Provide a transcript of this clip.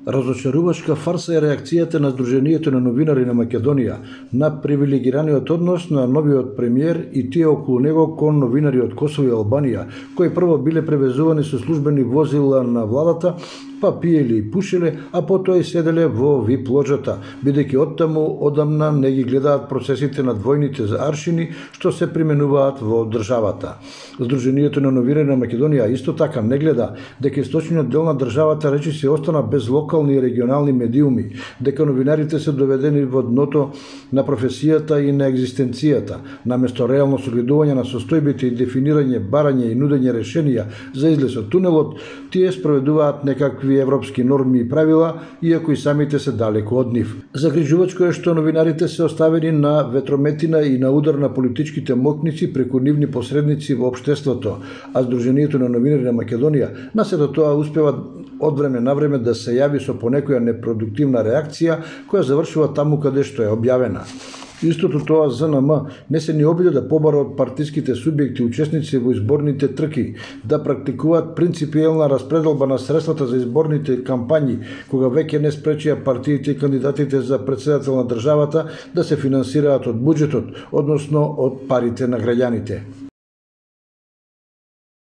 Разочарувачка фарса е реакцијата на Сдруженијето на новинари на Македонија на привилегираниот однос на новиот премиер и тие околу него кон новинари од Косово и Албанија, кои прво биле превезувани со службени возила на владата, па пиеле и пушеле, а потоа и седеле во вип ложата, бидејќи оттаму одамна не ги гледаат процесите на двојните аршини што се применуваат во државата. Сдруженијето на новинари на Македонија исто така не гледа дека источниот дел на државата речиси остана без локални и регионални медиуми, дека новинарите се доведени во дното на професијата и на екзистенцијата, наместо реално согледување на состојбите и дефинирање, барање и нудење решенија за излез од тунелот, тие спроведуваат некакви европски норми и правила, иако и самите се далеку од нив. Загрижувачко е што новинарите се оставени на ветрометина и на удар на политичките мокници преку нивни посредници во општеството, а Сдруженијето на новинари на Македонија на сето тоа успева од време на време да се јави со понекоја непродуктивна реакција која завршува таму каде што е објавена. Истото тоа ЗНМ не се ни обиде да побара од партиските субјекти учесници во изборните трки, да практикуваат принципиелна распределба на средствата за изборните кампањи, кога веќе не спречија партиите и кандидатите за претседател на државата да се финансираат од буџетот, односно од парите на граѓаните.